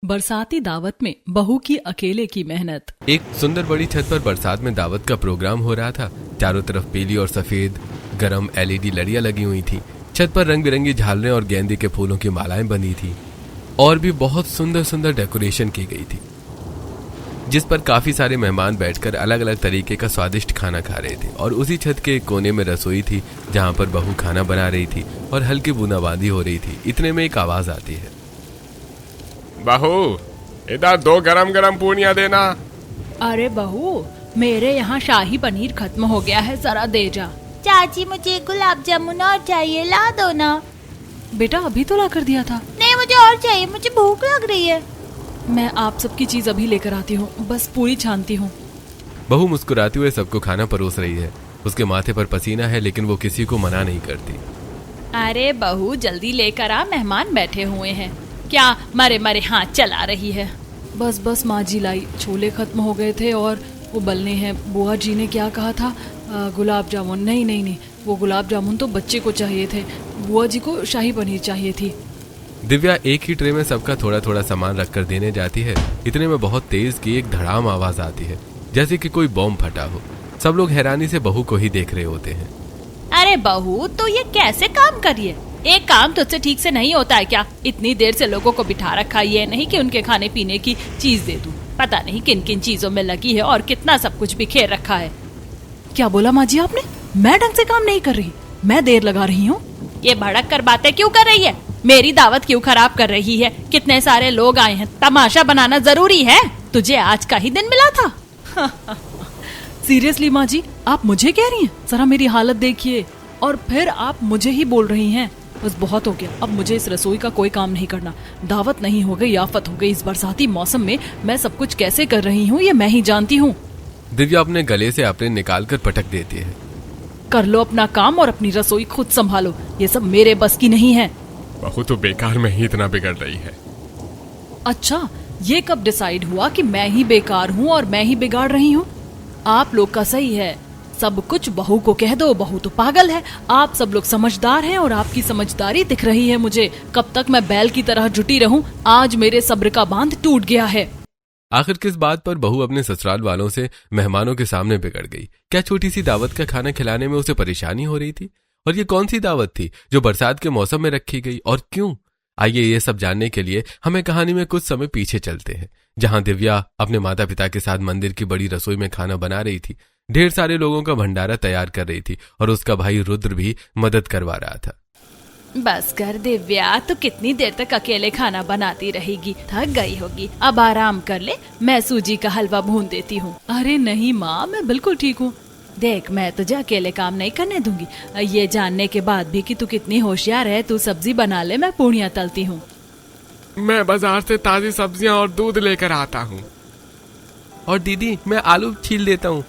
बरसाती दावत में बहू की अकेले की मेहनत। एक सुंदर बड़ी छत पर बरसात में दावत का प्रोग्राम हो रहा था। चारों तरफ पीली और सफेद गरम LED लड़ियां लगी हुई थी। छत पर रंग बिरंगी झालरें और गेंदे के फूलों की मालाएं बनी थी और भी बहुत सुंदर सुंदर डेकोरेशन की गई थी, जिस पर काफी सारे मेहमान बैठकर अलग अलग तरीके का स्वादिष्ट खाना खा रहे थे। और उसी छत के एक कोने में रसोई थी जहां पर बहू खाना बना रही थी और हल्की बूंदाबांदी हो रही थी। इतने में एक आवाज आती है, बहू इधर 2 गरम गरम पूड़ियाँ देना। अरे बहू, मेरे यहाँ शाही पनीर खत्म हो गया है, जरा दे जा। चाची मुझे गुलाब जामुन और चाहिए, ला दो ना। बेटा अभी तो ला कर दिया था। नहीं मुझे और चाहिए, मुझे भूख लग रही है। मैं आप सबकी चीज अभी लेकर आती हूँ, बस पूरी छानती हूँ। बहू मुस्कुराते हुए सबको खाना परोस रही है। उसके माथे पर पसीना है लेकिन वो किसी को मना नहीं करती। अरे बहू जल्दी लेकर आ, मेहमान बैठे हुए हैं। क्या मरे मरे हाथ चला रही है। बस बस माँ जी लाई, छोले खत्म हो गए थे और वो बलने हैं। बुआ जी ने क्या कहा था, गुलाब जामुन। नहीं, वो गुलाब जामुन तो बच्चे को चाहिए थे, बुआ जी को शाही पनीर चाहिए थी। दिव्या एक ही ट्रे में सबका थोड़ा थोड़ा सामान रखकर देने जाती है। इतने में बहुत तेज की एक धड़ाम आवाज आती है, जैसे कि कोई बॉम्ब फटा हो। सब लोग हैरानी से बहू को ही देख रहे होते हैं। अरे बहू, तो ये कैसे काम करिए? एक काम तुझसे ठीक से नहीं होता है क्या? इतनी देर से लोगों को बिठा रखा, ये नहीं कि उनके खाने पीने की चीज दे दूं। पता नहीं किन किन चीजों में लगी है और कितना सब कुछ बिखेर रखा है। क्या बोला माँ जी आपने? मैं ढंग से काम नहीं कर रही, मैं देर लगा रही हूँ। ये भड़क कर बातें क्यों कर रही है? मेरी दावत क्यों खराब कर रही है? कितने सारे लोग आए हैं, तमाशा बनाना जरूरी है? तुझे आज का ही दिन मिला था। सीरियसली माँ जी, आप मुझे कह रही हैं? जरा मेरी हालत देखिए और फिर आप मुझे ही बोल रही हैं। बस बहुत हो गया, अब मुझे इस रसोई का कोई काम नहीं करना। दावत नहीं हो गई, आफत हो गई। इस बरसाती मौसम में मैं सब कुछ कैसे कर रही हूँ ये मैं ही जानती हूँ। दिव्या अपने गले से एप्रेन निकालकर पटक देती है। कर लो अपना काम और अपनी रसोई खुद संभालो, ये सब मेरे बस की नहीं है। बहू तो बेकार में ही इतना बिगड़ रही है। अच्छा, ये कब डिसाइड हुआ कि मैं ही बेकार हूँ और मैं ही बिगाड़ रही हूँ? आप लोग का सही है, सब कुछ बहू को कह दो, बहू तो पागल है। आप सब लोग समझदार हैं और आपकी समझदारी दिख रही है मुझे। कब तक मैं बैल की तरह जुटी रहूं? आज मेरे सब्र का बांध टूट गया है। आखिर किस बात पर बहू अपने ससुराल वालों से मेहमानों के सामने बिगड़ गई? क्या छोटी सी दावत का खाना खिलाने में उसे परेशानी हो रही थी? और ये कौन सी दावत थी जो बरसात के मौसम में रखी गई और क्यों? आइए ये सब जानने के लिए हमें कहानी में कुछ समय पीछे चलते हैं, जहां दिव्या अपने माता पिता के साथ मंदिर की बड़ी रसोई में खाना बना रही थी। ढेर सारे लोगों का भंडारा तैयार कर रही थी और उसका भाई रुद्र भी मदद करवा रहा था। बस कर दिव्या, तो कितनी देर तक अकेले खाना बनाती रहेगी? थक गई होगी, अब आराम कर ले। मैं सूजी का हलवा भून देती हूँ। अरे नहीं माँ, मैं बिल्कुल ठीक हूँ। देख, मैं तुझे अकेले काम नहीं करने दूंगी। ये जानने के बाद भी कि तू कितनी होशियार है, तू सब्जी बना ले, मैं पूड़ियाँ तलती हूँ। मैं बाजार से ताजी सब्जियां और दूध लेकर आता हूँ। और दीदी, मैं आलू छील देता हूँ।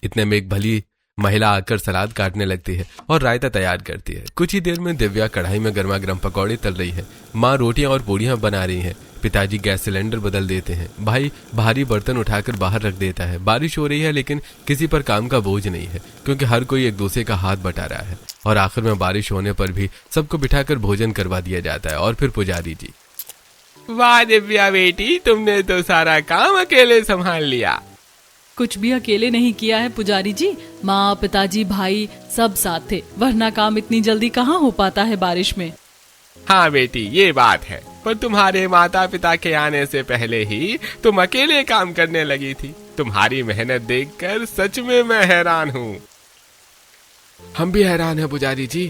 इतने में एक भली महिला आकर सलाद काटने लगती है और रायता तैयार करती है। कुछ ही देर में दिव्या कढ़ाई में गर्मा गर्म पकौड़े तल रही है। माँ रोटियां और पूड़ियां बना रही हैं। पिताजी गैस सिलेंडर बदल देते हैं। भाई भारी बर्तन उठाकर बाहर रख देता है। बारिश हो रही है लेकिन किसी पर काम का बोझ नहीं है, क्योंकि हर कोई एक दूसरे का हाथ बटा रहा है। और आखिर में बारिश होने पर भी सबको बिठाकर भोजन करवा दिया जाता है। और फिर पुजारी जी, वाह दिव्या बेटी, तुमने तो सारा काम अकेले संभाल लिया। कुछ भी अकेले नहीं किया है पुजारी जी, माँ पिताजी भाई सब साथ थे, वरना काम इतनी जल्दी कहाँ हो पाता है बारिश में। हाँ बेटी, ये बात है, पर तुम्हारे माता पिता के आने से पहले ही तुम अकेले काम करने लगी थी। तुम्हारी मेहनत देखकर सच में मैं हैरान हूँ। हम भी हैरान हैं पुजारी जी।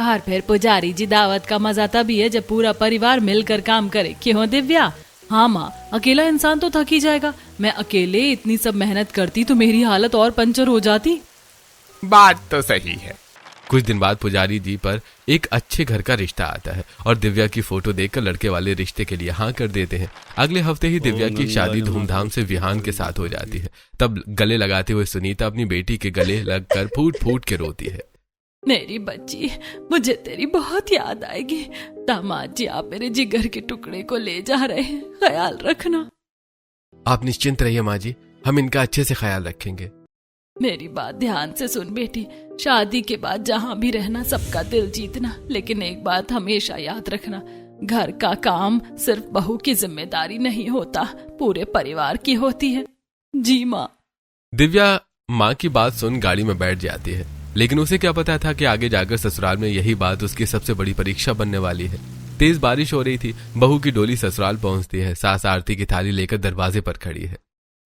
और फिर पुजारी जी, दावत का मजा तभी है जब पूरा परिवार मिलकर काम करे, क्यों दिव्या? हाँ माँ, अकेला इंसान तो थक ही जाएगा। मैं अकेले इतनी सब मेहनत करती तो मेरी हालत और पंचर हो जाती। बात तो सही है। कुछ दिन बाद पुजारी जी पर एक अच्छे घर का रिश्ता आता है और दिव्या की फोटो देखकर लड़के वाले रिश्ते के लिए हाँ कर देते हैं। अगले हफ्ते ही दिव्या की शादी धूमधाम से विहान के साथ हो जाती है। तब गले लगाते हुए सुनीता अपनी बेटी के गले लगकर फूट फूट के रोती है। मेरी बच्ची, मुझे तेरी बहुत याद आएगी। दामाद जी, आप मेरे जिगर के टुकड़े को ले जा रहे हैं, ख्याल रखना। आप निश्चिंत रहिए माँ जी, हम इनका अच्छे से ख्याल रखेंगे। मेरी बात ध्यान से सुन बेटी, शादी के बाद जहाँ भी रहना सबका दिल जीतना, लेकिन एक बात हमेशा याद रखना, घर का काम सिर्फ बहू की जिम्मेदारी नहीं होता, पूरे परिवार की होती है। जी माँ। दिव्या माँ की बात सुन गाड़ी में बैठ जाती है, लेकिन उसे क्या पता था कि आगे जाकर ससुराल में यही बात उसकी सबसे बड़ी परीक्षा बनने वाली है। तेज बारिश हो रही थी। बहू की डोली ससुराल पहुंचती है। सास आरती की थाली लेकर दरवाजे पर खड़ी है।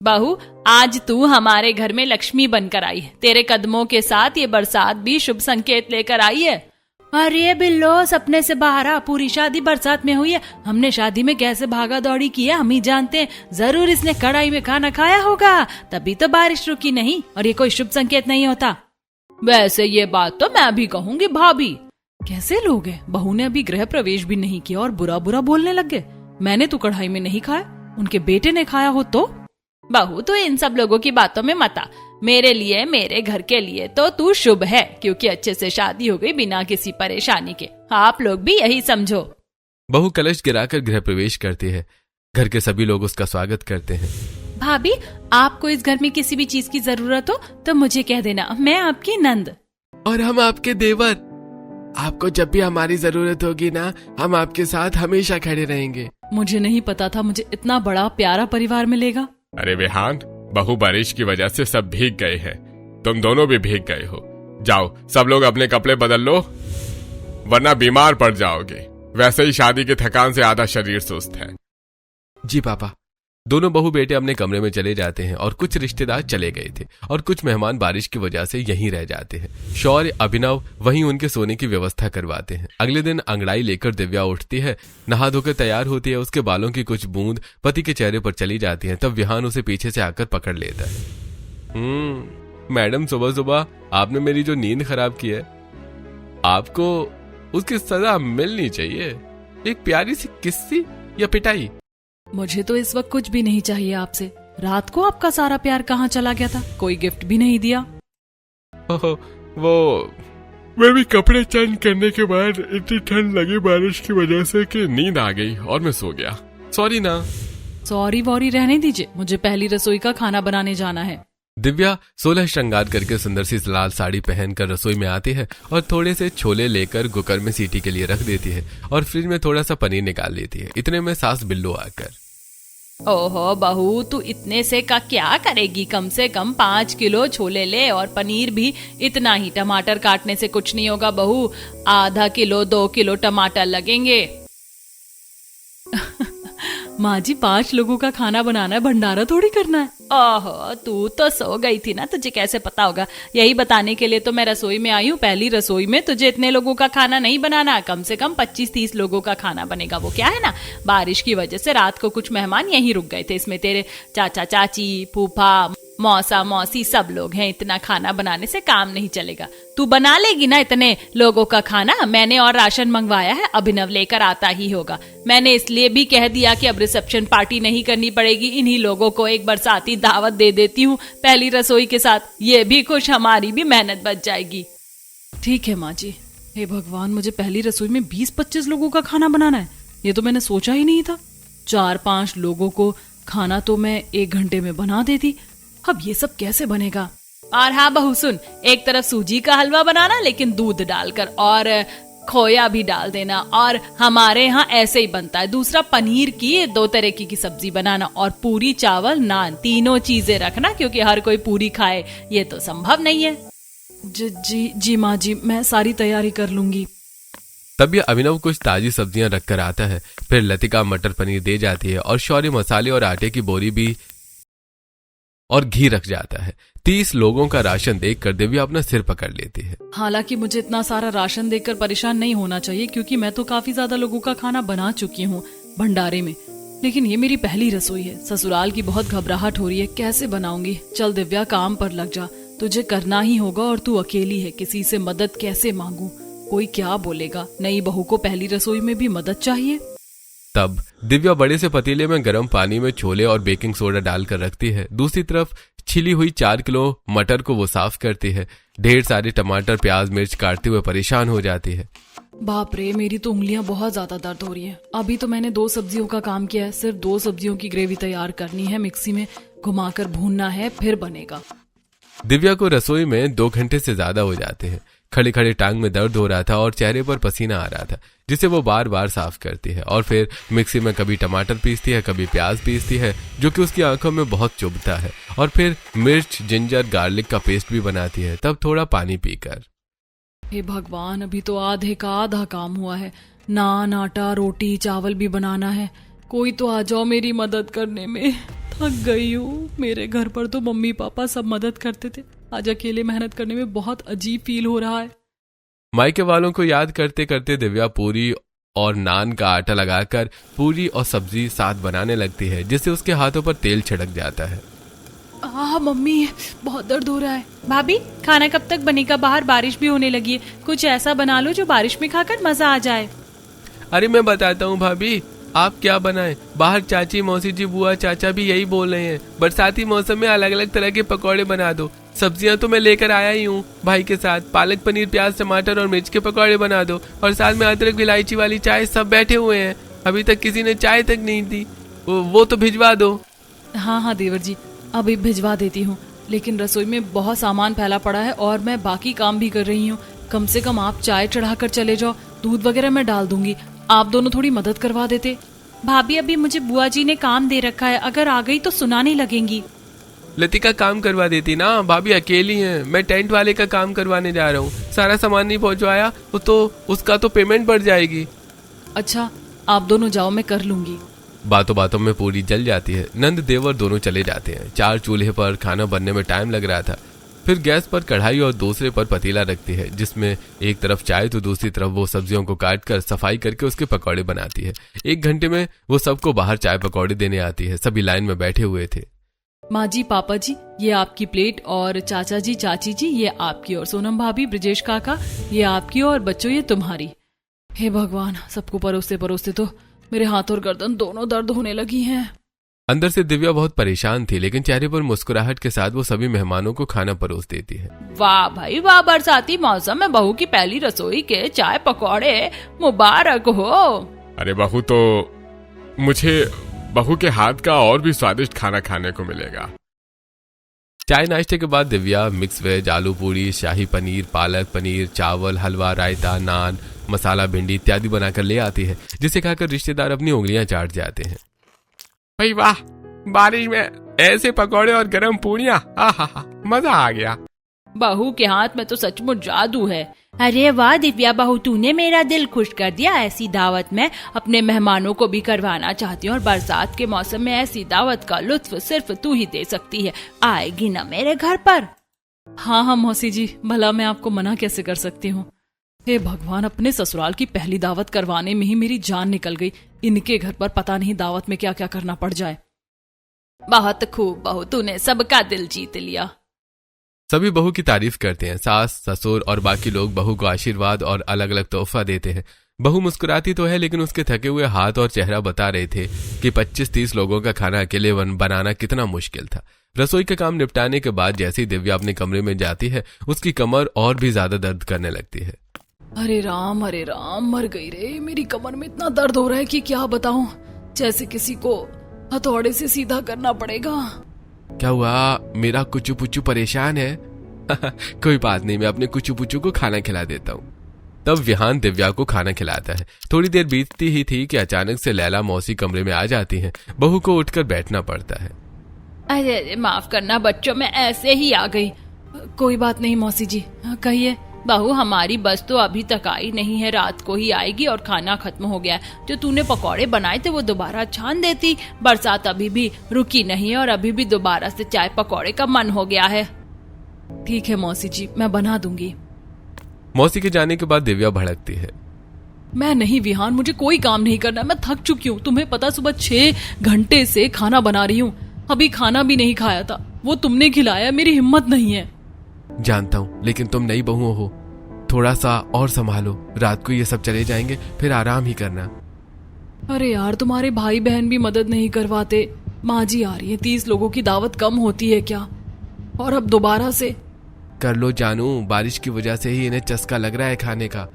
बहू, आज तू हमारे घर में लक्ष्मी बनकर आई है। तेरे कदमों के साथ ये बरसात भी शुभ संकेत लेकर आई है। अरे बिल्लो, सपने से बाहर आ, पूरी शादी बरसात में हुई है। हमने शादी में कैसे भागा दौड़ी की है हम ही जानते हैं। जरूर इसने कढ़ाई में खाना खाया होगा, तभी तो बारिश रुकी नहीं, और ये कोई शुभ संकेत नहीं होता। वैसे ये बात तो मैं भी कहूंगी भाभी। कैसे लोग हैं, बहू ने अभी गृह प्रवेश भी नहीं किया और बुरा बुरा बोलने लग गए। मैंने तो कढ़ाई में नहीं खाया, उनके बेटे ने खाया हो तो। बहू तो इन सब लोगों की बातों में मत आ। मेरे लिए, मेरे घर के लिए तो तू शुभ है, क्योंकि अच्छे से शादी हो गई बिना किसी परेशानी के। आप लोग भी यही समझो। बहू कलश गिराकर गृह प्रवेश करती है। घर के सभी लोग उसका स्वागत करते हैं। भाभी, आपको इस घर में किसी भी चीज की जरूरत हो तो मुझे कह देना, मैं आपकी नंद। और हम आपके देवर। आपको जब भी हमारी जरूरत होगी ना, हम आपके साथ हमेशा खड़े रहेंगे। मुझे नहीं पता था मुझे इतना बड़ा प्यारा परिवार मिलेगा। अरे विहान, बहू बारिश की वजह से सब भीग गए हैं। तुम दोनों भी भीग गए हो। जाओ सब लोग अपने कपड़े बदल लो, वरना बीमार पड़ जाओगे। वैसे ही शादी की थकान से आधा शरीर सुस्त है। जी पापा। दोनों बहू बेटे अपने कमरे में चले जाते हैं और कुछ रिश्तेदार चले गए थे और कुछ मेहमान बारिश की वजह से यहीं रह जाते हैं। शौर्य, अभिनव वहीं उनके सोने की व्यवस्था करवाते हैं। अगले दिन अंगड़ाई लेकर दिव्या उठती है, नहा धोकर तैयार होती है। उसके बालों की कुछ बूंद पति के चेहरे पर चली जाती है। तब विहान उसे पीछे से आकर पकड़ लेता है। मैडम, सुबह सुबह आपने मेरी जो नींद खराब की है, आपको उसकी सजा मिलनी चाहिए। एक प्यारी सी किस्सी या पिटाई। मुझे तो इस वक्त कुछ भी नहीं चाहिए आपसे। रात को आपका सारा प्यार कहाँ चला गया था? कोई गिफ्ट भी नहीं दिया। वो मैं भी कपड़े चेंज करने के बाद इतनी ठंड लगी बारिश की वजह से कि नींद आ गई और मैं सो गया। सॉरी ना। सॉरी वॉरी रहने दीजिए, मुझे पहली रसोई का खाना बनाने जाना है। दिव्या 16 श्रृंगार करके सुंदर सी लाल साड़ी पहनकर रसोई में आती है और थोड़े से छोले लेकर कुकर में सीटी के लिए रख देती है और फ्रिज में थोड़ा सा पनीर निकाल लेती है। इतने में सास बिल्लो आकर, ओहो बहू, तू इतने से का क्या करेगी? कम से कम 5 किलो छोले ले, और पनीर भी इतना ही। टमाटर काटने से कुछ नहीं होगा बहू, आधा किलो 2 किलो टमाटर लगेंगे। माँ जी, 5 लोगों का खाना बनाना है, भंडारा थोड़ी करना है। ओहो, तू तो सो गई थी ना, तुझे कैसे पता होगा? यही बताने के लिए तो मैं रसोई में आई हूँ। पहली रसोई में तुझे इतने लोगों का खाना नहीं बनाना, कम से कम 25-30 लोगों का खाना बनेगा। वो क्या है ना, बारिश की वजह से रात को कुछ मेहमान यहीं रुक गए थे। इसमें तेरे चाचा चाची, फूफा, मौसा मौसी सब लोग हैं। इतना खाना बनाने से काम नहीं चलेगा। तू बना लेगी ना इतने लोगों का खाना? मैंने और राशन मंगवाया है, अभिनव लेकर आता ही होगा। मैंने इसलिए भी कह दिया कि अब रिसेप्शन पार्टी नहीं करनी पड़ेगी, इन्हीं लोगों को एक बरसाती दावत दे देती हूँ पहली रसोई के साथ। ये भी खुश, हमारी भी मेहनत बच जाएगी। ठीक है माँ जी। हे भगवान, मुझे पहली रसोई में 20-25 लोगों का खाना बनाना है, ये तो मैंने सोचा ही नहीं था। 4-5 लोगों को खाना तो मैं 1 घंटे में बना देती, अब ये सब कैसे बनेगा? और हाँ बहू सुन, एक तरफ सूजी का हलवा बनाना, लेकिन दूध डालकर, और खोया भी डाल देना। और हमारे यहाँ ऐसे ही बनता है। दूसरा, पनीर की 2 तरह की सब्जी बनाना, और पूरी, चावल, नान, तीनों चीजें रखना, क्योंकि हर कोई पूरी खाए ये तो संभव नहीं है। जी माँ जी, मैं सारी तैयारी कर लूंगी। तब ये अभिनव कुछ ताजी सब्जियां रखकर आता है। फिर लतिका मटर पनीर दे जाती है और शौर्य मसाले और आटे की बोरी भी और घी रख जाता है। 30 लोगों का राशन देखकर दिव्या अपना सिर पकड़ लेती है। हालांकि मुझे इतना सारा राशन देखकर परेशान नहीं होना चाहिए, क्योंकि मैं तो काफी ज्यादा लोगों का खाना बना चुकी हूँ भंडारे में। लेकिन ये मेरी पहली रसोई है। ससुराल की बहुत घबराहट हो रही है, कैसे बनाऊंगी? चल दिव्या, काम पर लग जा, तुझे करना ही होगा। और तू अकेली है, किसी से मदद कैसे मांगू? कोई क्या बोलेगा? नई बहू को पहली रसोई में भी मदद चाहिए। तब दिव्या बड़े से पतीले में गर्म पानी में छोले और बेकिंग सोडा डालकर रखती है। दूसरी तरफ छिली हुई 4 किलो मटर को वो साफ करती है। ढेर सारे टमाटर, प्याज, मिर्च काटते हुए परेशान हो जाती है। बाप रे, मेरी तो उंगलियां बहुत ज्यादा दर्द हो रही है। अभी तो मैंने 2 सब्जियों का काम किया है। सिर्फ 2 सब्जियों की ग्रेवी तैयार करनी है, मिक्सी में घुमाकर भूनना है, फिर बनेगा। दिव्या को रसोई में 2 घंटे से ज्यादा हो जाते हैं। खड़े खड़े टांग में दर्द हो रहा था और चेहरे पर पसीना आ रहा था, जिसे वो बार बार साफ करती है और फिर मिक्सी में कभी टमाटर पीसती है, कभी प्याज पीसती है, जो कि उसकी आंखों में बहुत चुभता है, और फिर मिर्च, जिंजर, गार्लिक का पेस्ट भी बनाती है, तब थोड़ा पानी पीकर। हे भगवान, अभी तो आधे का आधा काम हुआ है। नान, आटा, रोटी, चावल भी बनाना है। कोई तो आ जाओ मेरी मदद करने में। थक गई हूँ। मेरे घर पर तो मम्मी पापा सब मदद करते थे, आज अकेले मेहनत करने में बहुत अजीब फील हो रहा है। मायके वालों को याद करते करते दिव्या पूरी और नान का आटा लगाकर पूरी और सब्जी साथ बनाने लगती है, जिससे उसके हाथों पर तेल छिड़क जाता है। मम्मी, बहुत दर्द हो रहा है। भाभी, खाना कब तक बनेगा? बाहर बारिश भी होने लगी है, कुछ ऐसा बना लो जो बारिश में खाकर मजा आ जाए। अरे मैं बताता हूँ भाभी, आप क्या बनाएं? बाहर चाची, मौसी जी, बुआ, चाचा भी यही बोल रहे हैं, बरसाती मौसम में अलग अलग तरह के पकौड़े बना दो। सब्जियां तो मैं लेकर आया ही हूँ भाई के साथ, पालक पनीर, प्याज, टमाटर और मिर्च के पकौड़े बना दो, और साथ में अदरक इलायची वाली चाय। सब बैठे हुए हैं, अभी तक किसी ने चाय तक नहीं दी। वो तो भिजवा दो। हाँ देवर जी, अभी भिजवा देती हूँ, लेकिन रसोई में बहुत सामान फैला पड़ा है और मैं बाकी काम भी कर रही हूँ। कम से कम आप चाय चढ़ा कर चले जाओ, दूध वगैरह मैं डाल दूंगी, आप दोनों थोड़ी मदद करवा देते। भाभी, अभी मुझे बुआ जी ने काम दे रखा है, अगर आ गई तो सुनाने लगेंगी। लतिका काम करवा देती ना, भाभी अकेली हैं। मैं टेंट वाले का काम करवाने जा रहा हूँ, सारा सामान नहीं पहुँचवाया तो उसका तो पेमेंट बढ़ जाएगी। अच्छा, आप दोनों जाओ, मैं कर लूंगी। बातों बातों में पूरी जल जाती है। नंद देवर दोनों चले जाते हैं। 4 चूल्हे पर खाना बनने में टाइम लग रहा था। फिर गैस पर कढ़ाई और दूसरे पर पतीला रखती है, जिसमें एक तरफ चाय तो दूसरी तरफ वो सब्जियों को काट कर सफाई करके उसके पकौड़े बनाती है। 1 घंटे में वो सबको बाहर चाय पकौड़े देने आती है। सभी लाइन में बैठे हुए थे। माँ जी, पापा जी, ये आपकी प्लेट, और चाचा जी, चाची जी, ये आपकी, और सोनम भाभी, ब्रिजेश काका, ये आपकी, और बच्चों ये तुम्हारी। हे भगवान, सबको परोसते परोसते तो मेरे हाथ और गर्दन दोनों दर्द होने लगी हैं। अंदर से दिव्या बहुत परेशान थी, लेकिन चेहरे पर मुस्कुराहट के साथ वो सभी मेहमानों को खाना परोस देती है। वाह भाई वाह, बरसाती मौसम में बहू की पहली रसोई के चाय पकौड़े मुबारक हो। अरे बहू, तो मुझे बहू के हाथ का और भी स्वादिष्ट खाना खाने को मिलेगा। चाय नाश्ते के बाद दिव्या मिक्स वेज, आलू पूरी, शाही पनीर, पालक पनीर, चावल, हलवा, रायता, नान, मसाला भिंडी इत्यादि बनाकर ले आती है, जिसे खाकर रिश्तेदार अपनी उंगलियां चाट जाते हैं। भाई वाह, बारिश में ऐसे पकौड़े और गरम पूड़ियाँ, आहा, मजा आ गया। बहू के हाथ में तो सचमुच जादू है। अरे वाह दिव्या बहू, तूने मेरा दिल खुश कर दिया। ऐसी दावत मैं अपने मेहमानों को भी करवाना चाहती हूँ, और बरसात के मौसम में ऐसी दावत का लुत्फ सिर्फ तू ही दे सकती है। आएगी ना मेरे घर पर? हाँ मौसी जी, भला मैं आपको मना कैसे कर सकती हूँ। हे भगवान, अपने ससुराल की पहली दावत करवाने में ही मेरी जान निकल गई। इनके घर पर पता नहीं दावत में क्या क्या करना पड़ जाए। बहुत खूब बहू, तूने सबका दिल जीत लिया। सभी बहू की तारीफ करते हैं। सास, ससुर और बाकी लोग बहू को आशीर्वाद और अलग अलग तोहफा देते हैं। बहू मुस्कुराती तो है, लेकिन उसके थके हुए हाथ और चेहरा बता रहे थे कि 25-30 लोगों का खाना अकेले बनाना कितना मुश्किल था। रसोई का काम निपटाने के बाद जैसे ही दिव्या अपने कमरे में जाती है, उसकी कमर और भी ज्यादा दर्द करने लगती है। अरे राम, मर गई रे। मेरी कमर में इतना दर्द हो रहा है कि क्या बताऊं, जैसे किसी को हथौड़े से सीधा करना पड़ेगा। क्या हुआ? मेरा कुचू पुचू परेशान है? कोई बात नहीं, मैं अपने कुचू पुचू को खाना खिला देता हूँ। तब विहान दिव्या को खाना खिलाता है। थोड़ी देर बीतती ही थी कि अचानक से लैला मौसी कमरे में आ जाती है। बहू को उठकर बैठना पड़ता है। अरे माफ करना बच्चों, मैं ऐसे ही आ गई। कोई बात नहीं मौसी जी, कहिए। बहू, हमारी बस तो अभी तक आई नहीं है, रात को ही आएगी और खाना खत्म हो गया है। जो तूने पकौड़े बनाए थे वो दोबारा छान देती। बरसात अभी भी रुकी नहीं और अभी भी दोबारा से चाय पकौड़े का मन हो गया है। ठीक है मौसी जी, मैं बना दूंगी। मौसी के जाने के बाद दिव्या भड़कती है। मैं नहीं विहान, मुझे कोई काम नहीं करना, मैं थक चुकी हूँ। तुम्हें पता, सुबह 6 घंटे से खाना बना रही हूँ, अभी खाना भी नहीं खाया था, वो तुमने खिलाया। मेरी हिम्मत नहीं है। जानता हूँ, लेकिन तुम नई बहू हो, थोड़ा सा और संभालो। रात को ये सब चले जाएंगे, फिर आराम ही करना। अरे यार, तुम्हारे भाई बहन भी मदद नहीं करवाते। माँ जी आ रही है, 30 लोगों की दावत कम होती है क्या? और अब दोबारा से कर लो जानू, बारिश की वजह से ही इन्हें चस्का लग रहा है खाने का।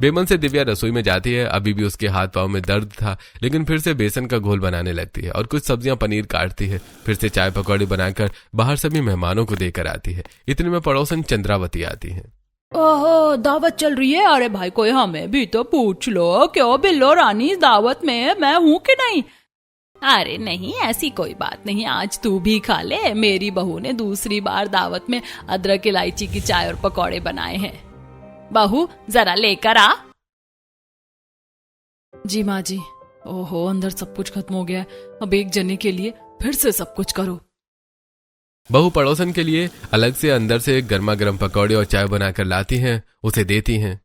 बेमन से दिव्या रसोई में जाती है। अभी भी उसके हाथ पांव में दर्द था, लेकिन फिर से बेसन का घोल बनाने लगती है और कुछ सब्जियां, पनीर काटती है। फिर से चाय पकौड़े बनाकर बाहर सभी मेहमानों को देकर आती है। इतने में पड़ोसन चंद्रावती आती है। ओहो, दावत चल रही है? अरे भाई कोई हमें भी तो पूछ लो, क्यों बिल्लो रानी दावत में मैं हूँ कि नहीं? अरे नहीं, ऐसी कोई बात नहीं, आज तू भी खा ले। मेरी बहू ने दूसरी बार दावत में अदरक इलायची की चाय और पकौड़े बनाए हैं। बहू जरा लेकर आ। जी माँ जी। ओहो, अंदर सब कुछ खत्म हो गया है, अब एक जने के लिए फिर से सब कुछ करो। बहू पड़ोसन के लिए अलग से अंदर से गर्मा गर्म पकौड़े और चाय बनाकर लाती हैं, उसे देती हैं।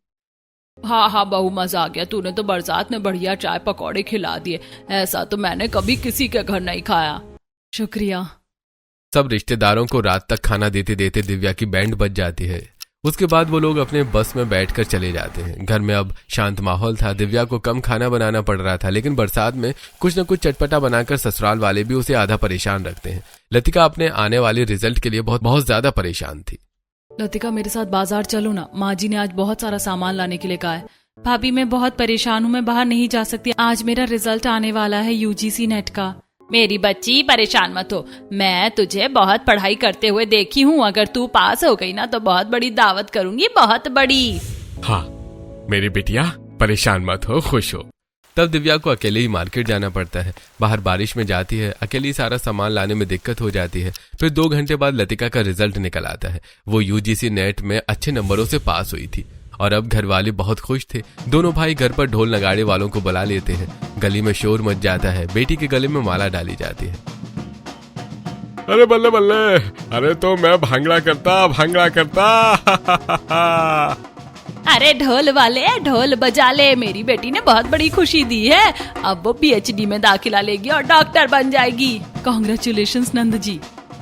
हाँ हाँ बहू, मजा आ गया, तूने तो बरसात में बढ़िया चाय पकौड़े खिला दिए, ऐसा तो मैंने कभी किसी के घर नहीं खाया। शुक्रिया। सब रिश्तेदारों को रात तक खाना देते देते दिव्या की बैंड बज जाती है। उसके बाद वो लोग अपने बस में बैठकर चले जाते हैं। घर में अब शांत माहौल था। दिव्या को कम खाना बनाना पड़ रहा था, लेकिन बरसात में कुछ न कुछ चटपटा बनाकर ससुराल वाले भी उसे आधा परेशान रखते हैं। लतिका अपने आने वाले रिजल्ट के लिए बहुत ज्यादा परेशान थी। लतिका मेरे साथ बाजार चलो ना, माँ जी ने आज बहुत सारा सामान लाने के लिए कहा है। भाभी मैं बहुत परेशान हूँ, मैं बाहर नहीं जा सकती, आज मेरा रिजल्ट आने वाला है यूजीसी नेट का। मेरी बच्ची परेशान मत हो, मैं तुझे बहुत पढ़ाई करते हुए देखी हूँ, अगर तू पास हो गई ना तो बहुत बड़ी दावत करूंगी, बहुत बड़ी। हाँ मेरी बिटिया परेशान मत हो, खुश हो। तब दिव्या को अकेले ही मार्केट जाना पड़ता है। बाहर बारिश में जाती है, अकेली सारा सामान लाने में दिक्कत हो जाती है। फिर 2 घंटे बाद लतिका का रिजल्ट निकल आता है। वो यूजीसी नेट में अच्छे नंबरों से पास हुई थी और अब घर वाले बहुत खुश थे। दोनों भाई घर पर ढोल नगाड़े वालों को बुला लेते हैं। गली में शोर मच जाता है। बेटी के गले में माला डाली जाती है। अरे बल्ले बल्ले, अरे तो मैं भांगड़ा करता। अरे ढोल वाले ढोल बजा ले, मेरी बेटी ने बहुत बड़ी खुशी दी है, अब वो पीएचडी में दाखिला लेगी और डॉक्टर बन जाएगी। कांग्रेचुलेशंस नंद जी।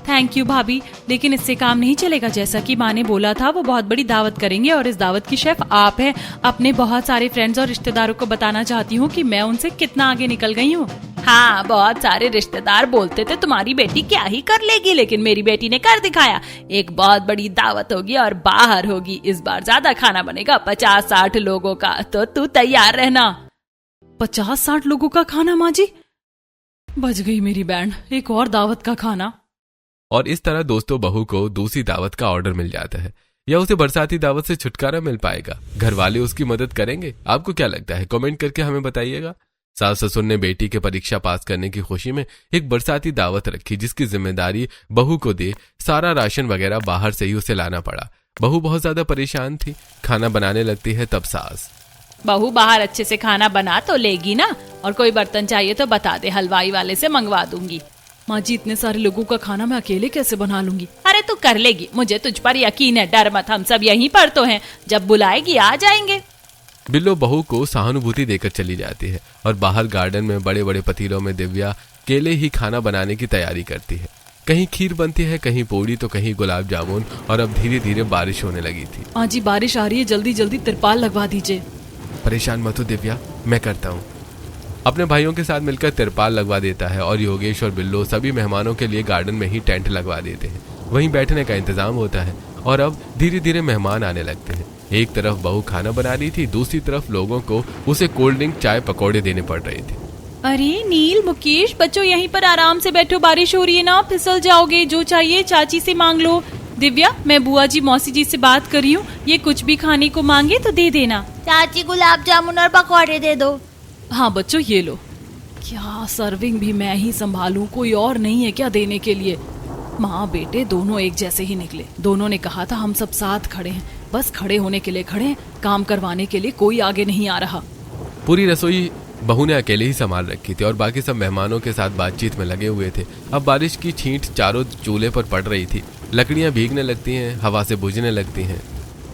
थैंक यू भाभी, लेकिन इससे काम नहीं चलेगा। जैसा कि माँ ने बोला था वो बहुत बड़ी दावत करेंगे और इस दावत की शेफ आप हैं। अपने बहुत सारे फ्रेंड्स और रिश्तेदारों को बताना चाहती हूँ कि मैं उनसे कितना आगे निकल गई हूँ। हाँ, बहुत सारे रिश्तेदार बोलते थे तुम्हारी बेटी क्या ही कर लेगी, लेकिन मेरी बेटी ने कर दिखाया। एक बहुत बड़ी दावत होगी और बाहर होगी। इस बार ज्यादा खाना बनेगा, 50-60 लोगों का, तो तू तैयार रहना। 50-60 लोगों का खाना? माँ जी बच गई मेरी बैंड, एक और दावत का खाना। और इस तरह दोस्तों बहू को दूसरी दावत का ऑर्डर मिल जाता है। या उसे बरसाती दावत से छुटकारा मिल पाएगा? घर वाले उसकी मदद करेंगे? आपको क्या लगता है? कमेंट करके हमें बताइएगा। सास ससुर ने बेटी के परीक्षा पास करने की खुशी में एक बरसाती दावत रखी, जिसकी जिम्मेदारी बहू को दे। सारा राशन वगैरह बाहर से ही उसे लाना पड़ा। बहू बहुत ज्यादा परेशान थी। खाना बनाने लगती है तब सास, बहू बाहर अच्छे से खाना बना तो लेगी ना, और कोई बर्तन चाहिए तो बता दे, हलवाई वाले से मंगवा दूंगी। माँ जी इतने सारे लोगों का खाना मैं अकेले कैसे बना लूंगी? अरे तू कर लेगी, मुझे तुझ पर यकीन है, डर मत, हम सब यहीं पर तो हैं, जब बुलाएगी आ जाएंगे। बिल्लो बहू को सहानुभूति देकर चली जाती है और बाहर गार्डन में बड़े बड़े पतीलों में दिव्या अकेले ही खाना बनाने की तैयारी करती है। कहीं खीर बनती है, कहीं पूड़ी, तो कहीं गुलाब जामुन, और अब धीरे धीरे बारिश होने लगी थी। माँ जी बारिश आ रही है, जल्दी जल्दी तिरपाल लगवा दीजिए। परेशान मत हो दिव्या, मैं करता हूँ। अपने भाइयों के साथ मिलकर तिरपाल लगवा देता है और योगेश और बिल्लो सभी मेहमानों के लिए गार्डन में ही टेंट लगवा देते हैं। वहीं बैठने का इंतजाम होता है और अब धीरे धीरे मेहमान आने लगते हैं। एक तरफ बहू खाना बना रही थी, दूसरी तरफ लोगों को उसे कोल्ड ड्रिंक, चाय, पकौड़े देने पड़ रहे थे। अरे नील, मुकेश, बच्चों यहीं पर आराम से बैठो, बारिश हो रही है ना, फिसल जाओगे, जो चाहिए चाची से मांग लो। दिव्या, मैं बुआ जी मौसी जी से बात करी हूँ, ये कुछ भी खाने को मांगे तो दे देना। चाची गुलाब जामुन और पकौड़े दे दो। हाँ बच्चों ये लो। क्या सर्विंग भी मैं ही संभालूं, कोई और नहीं है क्या देने के लिए? माँ बेटे दोनों एक जैसे ही निकले। दोनों ने कहा था हम सब साथ खड़े हैं, बस खड़े होने के लिए खड़े हैं, काम करवाने के लिए कोई आगे नहीं आ रहा। पूरी रसोई बहू ने अकेले ही संभाल रखी थी और बाकी सब मेहमानों के साथ बातचीत में लगे हुए थे। अब बारिश की छींट चारों चूल्हे पर पड़ रही थी। लकड़ियां भीगने लगती हैं, हवा से बुझने लगती हैं।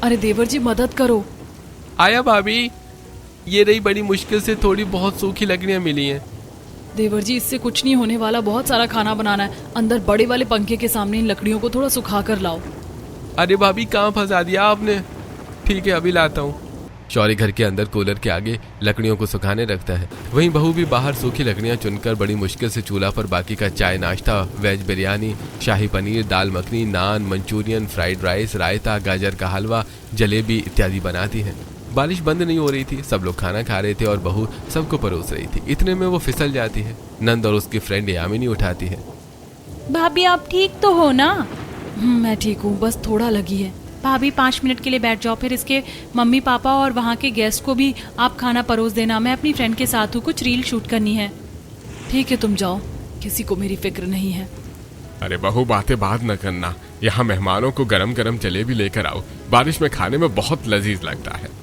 अरे देवर जी मदद करो। आया भाभी, ये रही, बड़ी मुश्किल से थोड़ी बहुत सूखी लकड़ियां मिली हैं। देवर जी इससे कुछ नहीं होने वाला, बहुत सारा खाना बनाना है, अंदर बड़े वाले पंखे के सामने इन लकड़ियों को थोड़ा सुखा कर लाओ। अरे भाभी कहाँ फंसा दिया आपने? ठीक है अभी लाता हूँ। शौर्य घर के अंदर कूलर के आगे लकड़ियों को सुखाने रखता है। वहीं बहू भी बाहर सूखी लकड़ियां चुनकर बड़ी मुश्किल से चूल्हा पर बाकी का चाय, नाश्ता, वेज बिरयानी, शाही पनीर, दाल मखनी, नान, मंचूरियन, फ्राइड राइस, रायता, गाजर का हलवा, जलेबी इत्यादि बनाती है। बारिश बंद नहीं हो रही थी, सब लोग खाना खा रहे थे और बहू सबको परोस रही थी। इतने में वो फिसल जाती है। नंद और उसकी फ्रेंड यामिनी उठाती है। भाभी आप ठीक तो हो ना? मैं ठीक हूँ, बस थोड़ा लगी है। भाभी 5 मिनट के लिए बैठ जाओ, फिर इसके मम्मी पापा और वहाँ के गेस्ट को भी आप खाना परोस देना। मैं अपनी फ्रेंड के साथ हूँ, कुछ रील शूट करनी है। ठीक है तुम जाओ, किसी को मेरी फिक्र नहीं है। अरे बहू बातें बात न करना, यहाँ मेहमानों को गरम गरम जलेबी लेकर आओ, बारिश में खाने में बहुत लजीज लगता है।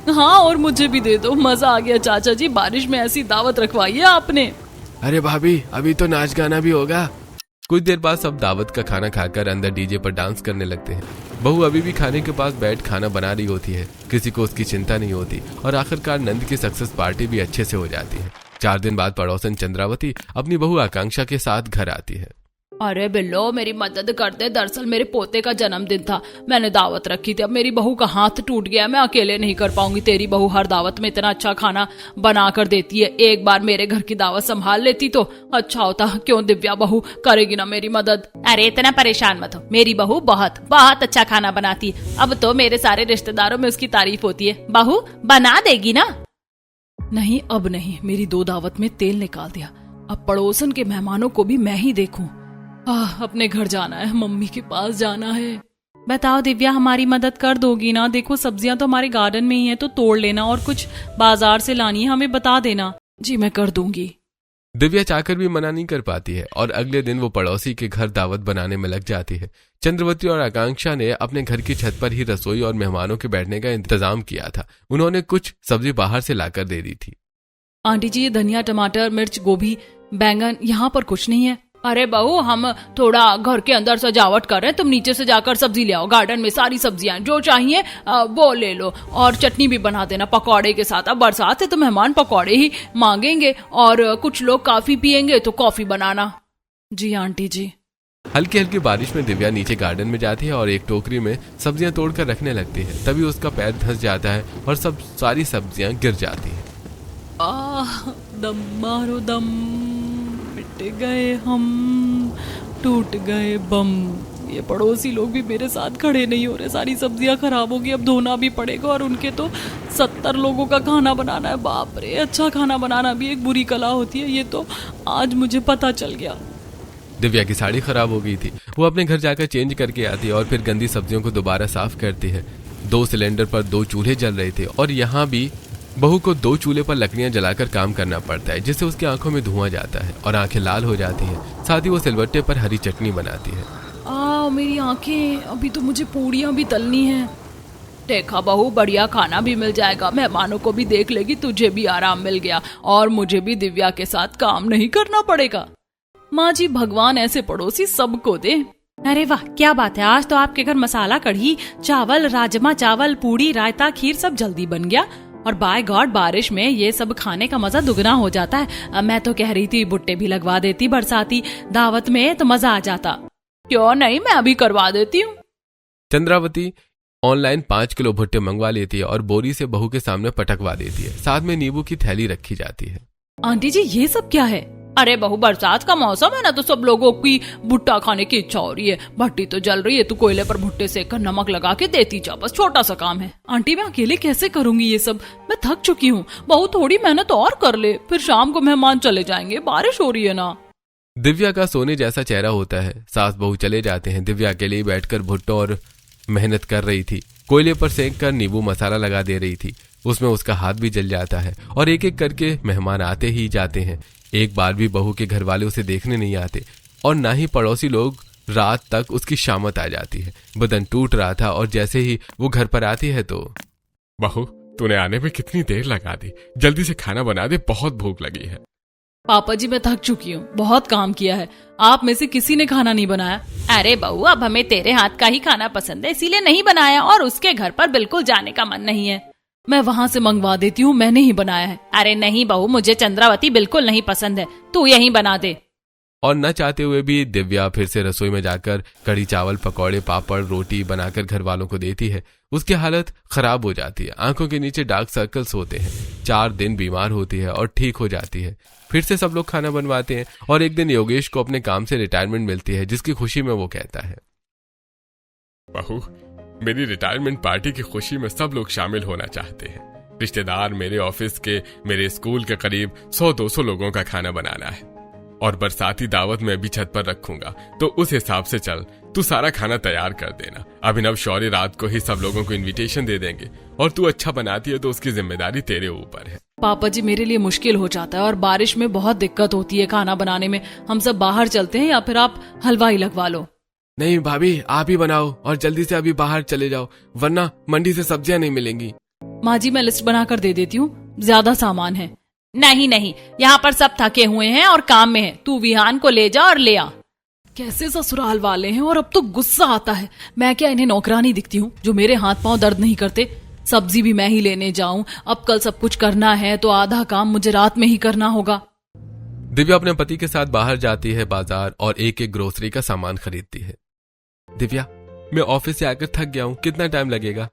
हाँ और मुझे भी दे दो, मजा आ गया चाचा जी, बारिश में ऐसी दावत रखवाई है आपने। अरे भाभी अभी तो नाच गाना भी होगा। कुछ देर बाद सब दावत का खाना खाकर अंदर डीजे पर डांस करने लगते हैं। बहू अभी भी खाने के पास बैठ खाना बना रही होती है, किसी को उसकी चिंता नहीं होती और आखिरकार नंद की सक्सेस पार्टी भी अच्छे से हो जाती है। 4 दिन बाद पड़ोसन चंद्रावती अपनी बहू आकांक्षा के साथ घर आती है। अरे बिल्लो मेरी मदद कर दे, दरअसल मेरे पोते का जन्मदिन था, मैंने दावत रखी थी, अब मेरी बहू का हाथ टूट गया, मैं अकेले नहीं कर पाऊंगी। तेरी बहू हर दावत में इतना अच्छा खाना बना कर देती है, एक बार मेरे घर की दावत संभाल लेती तो अच्छा होता। क्यों दिव्या बहू करेगी ना मेरी मदद? अरे इतना परेशान मत हो, मेरी बहू बहुत बहुत अच्छा खाना बनाती है। अब तो मेरे सारे रिश्तेदारों में उसकी तारीफ होती है। बहू बना देगी ना? नहीं अब नहीं, मेरी 2 दावत में तेल निकाल दिया, अब पड़ोसन के मेहमानों को भी मैं ही देखूं। अपने घर जाना है, मम्मी के पास जाना है। बताओ दिव्या, हमारी मदद कर दोगी ना? देखो सब्जियां तो हमारे गार्डन में ही है, तो तोड़ लेना, और कुछ बाजार से लानी है हमें बता देना। जी मैं कर दूंगी। दिव्या चाहकर भी मना नहीं कर पाती है और अगले दिन वो पड़ोसी के घर दावत बनाने में लग जाती है। चंद्रवती और आकांक्षा ने अपने घर की छत पर ही रसोई और मेहमानों के बैठने का इंतजाम किया था। उन्होंने कुछ सब्जी बाहर से लाकर दे दी थी। आंटी जी ये धनिया, टमाटर, मिर्च, गोभी, बैंगन, यहाँ पर कुछ नहीं है। अरे बहू हम थोड़ा घर के अंदर सजावट कर रहे हैं, तुम नीचे से जाकर सब्जी ले आओ, गार्डन में सारी सब्जियां जो चाहिए वो ले लो, और चटनी भी बना देना पकौड़े के साथ। अब बरसात है तो मेहमान पकौड़े ही मांगेंगे, और कुछ लोग कॉफी पियेंगे तो कॉफी बनाना। जी आंटी जी। हल्की हल्की बारिश में दिव्या नीचे गार्डन में जाती है और एक टोकरी में सब्जियां तोड़कर रखने लगती है। तभी उसका पैर धंस जाता है और सारी सब्जियां गिर जाती है। दम मारो दम, मिट गए हम, टूट गए बम। ये पड़ोसी लोग भी मेरे साथ खड़े नहीं हो रहे, सारी सब्जियां खराब होगी, अब धोना भी पड़ेगा, और उनके तो 70 लोगों का खाना बनाना है। बाप रे, अच्छा खाना बनाना भी एक बुरी कला होती है, ये तो आज मुझे पता चल गया। दिव्या की साड़ी खराब हो गई थी, वो अपने घर जाकर चेंज करके आती है और फिर गंदी सब्जियों को दोबारा साफ करती है। 2 सिलेंडर पर 2 चूल्हे जल रहे थे और यहाँ भी बहू को 2 चूल्हे पर लकड़ियां जलाकर काम करना पड़ता है, जिससे उसकी आंखों में धुआं जाता है और आंखें लाल हो जाती हैं। साथ ही वो सिलबट्टे पर हरी चटनी बनाती है। मेरी आंखें, अभी तो मुझे पूड़ियां भी तलनी हैं। देखा बहू, बढ़िया खाना भी मिल जाएगा, मेहमानों को भी देख लेगी, तुझे भी आराम मिल गया, और मुझे भी दिव्या के साथ काम नहीं करना पड़ेगा। माँ जी भगवान ऐसे पड़ोसी सबको दे। अरे वाह क्या बात है, आज तो आपके घर मसाला कढ़ी, चावल, राजमा चावल, पूड़ी, रायता, खीर सब जल्दी बन गया। और बाय गॉड बारिश में ये सब खाने का मजा दुगना हो जाता है। मैं तो कह रही थी भुट्टे भी लगवा देती बरसाती दावत में, तो मजा आ जाता। क्यों नहीं, मैं अभी करवा देती हूँ। चंद्रावती ऑनलाइन 5 किलो भुट्टे मंगवा लेती है और बोरी से बहू के सामने पटकवा देती है। साथ में नींबू की थैली रखी जाती है। आंटी जी ये सब क्या है? अरे बहू बरसात का मौसम है ना, तो सब लोगों की भुट्टा खाने की इच्छा हो रही है। भट्टी तो जल रही है, तो कोयले पर भुट्टे सेक कर नमक लगा के देती जा, बस छोटा सा काम है। आंटी मैं अकेले कैसे करूंगी ये सब, मैं थक चुकी हूँ। बहू थोड़ी मेहनत और कर ले, फिर शाम को मेहमान चले जाएंगे, बारिश हो रही है ना। दिव्या का सोने जैसा चेहरा होता है। सास बहू चले जाते हैं। दिव्या अकेले ही बैठकर भुट्टो और मेहनत कर रही थी। कोयले पर सेक कर नींबू मसाला लगा दे रही थी। उसमें उसका हाथ भी जल जाता है और एक एक करके मेहमान आते ही जाते हैं। एक बार भी बहू के घर वाले उसे देखने नहीं आते और ना ही पड़ोसी लोग। रात तक उसकी शामत आ जाती है। बदन टूट रहा था और जैसे ही वो घर पर आती है तो बहू तूने आने में कितनी देर लगा दी, जल्दी से खाना बना दे, बहुत भूख लगी है। पापा जी मैं थक चुकी हूँ, बहुत काम किया है, आप में से किसी ने खाना नहीं बनाया। अरे बहू अब हमें तेरे हाथ का ही खाना पसंद है, इसीलिए नहीं बनाया, और उसके घर पर बिल्कुल जाने का मन नहीं है। मैं वहाँ से मंगवा देती हूँ, मैंने ही बनाया है। अरे नहीं बहू, मुझे चंद्रावती बिल्कुल नहीं पसंद है, तू यहीं बना दे। और न चाहते हुए भी दिव्या फिर से रसोई में जाकर कढ़ी चावल, पकौड़े, पापड़, रोटी बनाकर घर वालों को देती है। उसकी हालत खराब हो जाती है। आंखों के नीचे डार्क सर्कल्स होते हैं। 4 दिन बीमार होती है और ठीक हो जाती है। फिर से सब लोग खाना बनवाते हैं और एक दिन योगेश को अपने काम से रिटायरमेंट मिलती है, जिसकी खुशी में वो कहता है, बहू मेरी रिटायरमेंट पार्टी की खुशी में सब लोग शामिल होना चाहते हैं। रिश्तेदार, मेरे ऑफिस के, मेरे स्कूल के करीब 100-200 लोगों का खाना बनाना है। और बरसाती दावत मैं भी छत पर रखूंगा, तो उस हिसाब से चल, तू सारा खाना तैयार कर देना। अभिनव शौर्य रात को ही सब लोगों को इनविटेशन दे देंगे, और तू अच्छा बनाती है तो उसकी जिम्मेदारी तेरे ऊपर है। पापा जी मेरे लिए मुश्किल हो जाता है और बारिश में बहुत दिक्कत होती है खाना बनाने में। हम सब बाहर चलते हैं या फिर आप हलवाई लगवा लो। नहीं भाभी, आप ही बनाओ और जल्दी से अभी बाहर चले जाओ, वरना मंडी से सब्जियां नहीं मिलेंगी। माँ जी मैं लिस्ट बनाकर दे देती हूँ, ज्यादा सामान है। नहीं नहीं, यहाँ पर सब थके हुए हैं और काम में हैं। तू विहान को ले जा और ले आ। कैसे ससुराल वाले हैं, और अब तो गुस्सा आता है। मैं क्या इन्हें नौकरानी दिखती हूँ जो मेरे हाथ पांव दर्द नहीं करते? सब्जी भी मैं ही लेने जाऊं, अब कल सब कुछ करना है तो आधा काम मुझे रात में ही करना होगा। दिव्या अपने पति के साथ बाहर जाती है बाजार और एक एक ग्रोसरी का सामान खरीदती है। दिव्या, मैं ऑफिस से आकर थक गया हूँ, कितना टाइम लगेगा?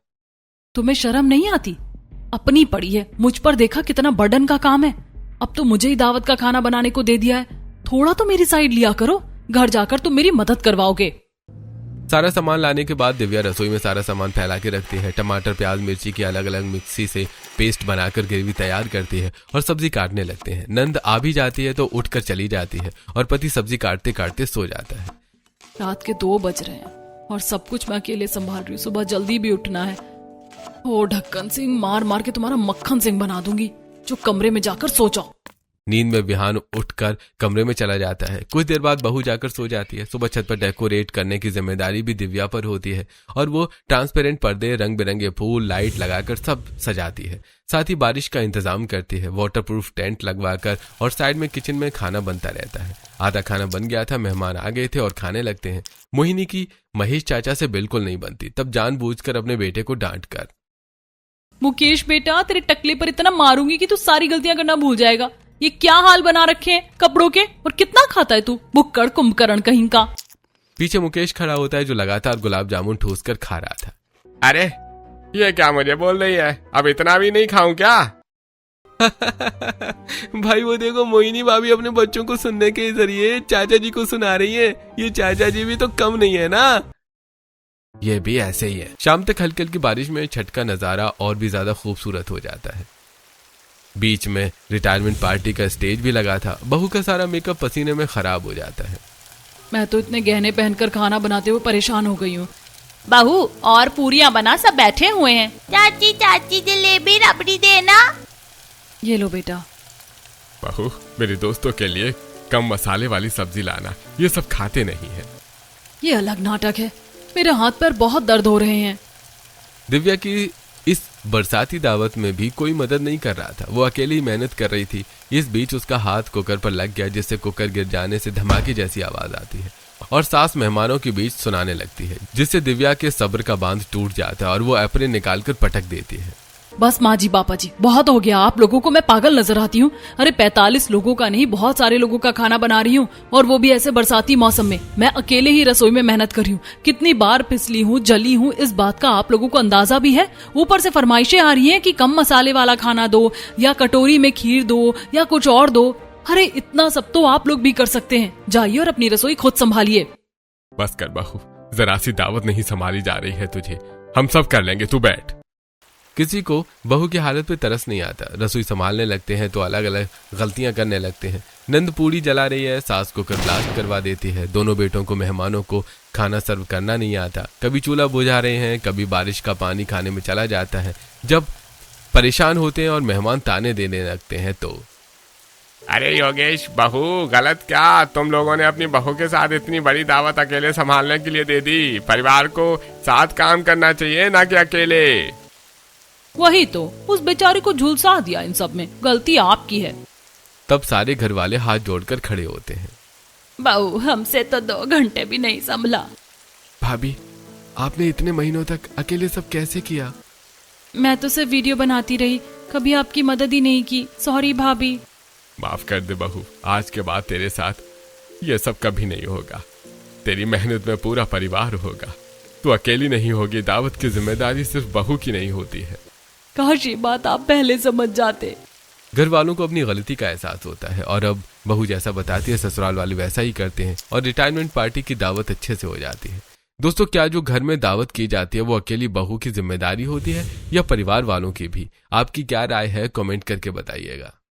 तुम्हें शर्म नहीं आती? अपनी पड़ी है, मुझ पर देखा कितना बर्डन का काम है। अब तो मुझे ही दावत का खाना बनाने को दे दिया है, थोड़ा तो मेरी साइड लिया करो। घर जाकर तुम मेरी मदद करवाओगे। सारा सामान लाने के बाद दिव्या रसोई में सारा सामान फैला के रखती है। टमाटर, प्याज, मिर्ची की अलग अलग मिक्सी से पेस्ट बनाकर ग्रेवी तैयार करती है और सब्जी काटने लगते हैं। नंद आ भी जाती है तो उठकर चली जाती है और पति सब्जी काटते काटते सो जाता है। रात के 2 बज रहे हैं और सब कुछ मैं अकेले संभाल रही हूँ। सुबह जल्दी भी उठना है। ओ ढक्कन सिंह, मार मार के तुम्हारा मक्खन सिंह बना दूंगी। जो कमरे में जाकर सो जाओ। नींद में विहान उठकर कमरे में चला जाता है। कुछ देर बाद बहू जाकर सो जाती है। सुबह छत पर डेकोरेट करने की जिम्मेदारी भी दिव्या पर होती है और वो ट्रांसपेरेंट पर्दे, रंग बिरंगे फूल, लाइट लगाकर सब सजाती है। साथ ही बारिश का इंतजाम करती है, वाटरप्रूफ टेंट लगवाकर, और साइड में किचन में खाना बनता रहता है। आधा खाना बन गया था, मेहमान आ गए थे और खाने लगते हैं। मोहिनी की महेश चाचा से बिल्कुल नहीं बनती, तब जानबूझकर अपने बेटे को डांट कर, मुकेश बेटा, तेरे टकले पर इतना मारूंगी कि तू सारी गलतियां करना भूल जाएगा। ये क्या हाल बना रखे हैं कपड़ों के, और कितना खाता है तू, भुक्कड़ कुंभकर्ण कहीं का। पीछे मुकेश खड़ा होता है जो लगातार गुलाब जामुन ठूस कर खा रहा था। अरे ये क्या मुझे बोल रही है, अब इतना भी नहीं खाऊं क्या? भाई वो देखो, मोहिनी भाभी अपने बच्चों को सुनने के जरिए चाचा जी को सुना रही है। ये चाचा जी भी तो कम नहीं है ना। ये भी ऐसे ही है। शाम तक हल्की हल्की बारिश में छठ का नजारा और भी ज्यादा खूबसूरत हो जाता है। बीच में रिटायरमेंट पार्टी का स्टेज भी लगा था। बहू का सारा मेकअप पसीने में खराब हो जाता है। मैं तो इतने गहने पहनकर खाना बनाते हुए परेशान हो गई हूँ। बहू और पूरियां बना, सब बैठे हुए हैं। चाची चाची जलेबी रबड़ी देना। ये लो बेटा। बहू, मेरे दोस्तों के लिए कम मसाले वाली सब्जी लाना, ये सब खाते नहीं है। ये अलग नाटक है, मेरे हाथ पैर बहुत दर्द हो रहे हैं। दिव्या की इस बरसाती दावत में भी कोई मदद नहीं कर रहा था। वो अकेली मेहनत कर रही थी। इस बीच उसका हाथ कुकर पर लग गया, जिससे कुकर गिर जाने से धमाके जैसी आवाज आती है और सास मेहमानों के बीच सुनाने लगती है, जिससे दिव्या के सब्र का बांध टूट जाता है और वो एप्रेन निकालकर पटक देती है। बस माँ जी, पापा जी, बहुत हो गया। आप लोगों को मैं पागल नजर आती हूँ? अरे 45 लोगों का नहीं, बहुत सारे लोगों का खाना बना रही हूँ, और वो भी ऐसे बरसाती मौसम में। मैं अकेले ही रसोई में मेहनत कर रही हूँ। कितनी बार फिसली हूँ, जली हूँ, इस बात का आप लोगों को अंदाजा भी है? ऊपर से फरमाइशें आ रही हैं कि कम मसाले वाला खाना दो, या कटोरी में खीर दो, या कुछ और दो। अरे इतना सब तो आप लोग भी कर सकते हैं। जाइए और अपनी रसोई खुद संभालिए। बस कर बहू, जरा सी दावत नहीं संभाली जा रही है तुझे। हम सब कर लेंगे, तू बैठ। किसी को बहू की हालत पे तरस नहीं आता। रसोई संभालने लगते हैं तो अलग अलग गलतियां करने लगते हैं। नंद पूड़ी जला रही है, सास कुकर ब्लास्ट करवा देती है। दोनों बेटों को मेहमानों को खाना सर्व करना नहीं आता। कभी चूल्हा बुझा रहे हैं, कभी बारिश का पानी खाने में चला जाता है। जब परेशान होते हैं और मेहमान ताने देने लगते हैं तो, अरे योगेश, बहू गलत क्या? तुम लोगों ने अपनी बहू के साथ इतनी बड़ी दावत अकेले संभालने के लिए दे दी। परिवार को साथ काम करना चाहिए, ना कि अकेले। वही तो, उस बेचारे को झुलसा दिया इन सब में। गलती आपकी है। तब सारे घर वाले हाथ जोड़कर खड़े होते हैं। बहू, हमसे तो 2 घंटे भी नहीं संभला। भाभी, आपने इतने महीनों तक अकेले सब कैसे किया? मैं तो सिर्फ वीडियो बनाती रही, कभी आपकी मदद ही नहीं की। सॉरी भाभी। माफ कर दे बहू, आज के बाद तेरे साथ ये सब कभी नहीं होगा। तेरी मेहनत में पूरा परिवार होगा। तू अकेली नहीं होगी। दावत की जिम्मेदारी सिर्फ बहू की नहीं होती है। काश ये बात आप पहले समझ जाते। घर वालों को अपनी गलती का एहसास होता है और अब बहू जैसा बताती है ससुराल वाले वैसा ही करते हैं और रिटायरमेंट पार्टी की दावत अच्छे से हो जाती है। दोस्तों, क्या जो घर में दावत की जाती है वो अकेली बहू की जिम्मेदारी होती है या परिवार वालों की भी? आपकी क्या राय है, कमेंट करके बताइएगा।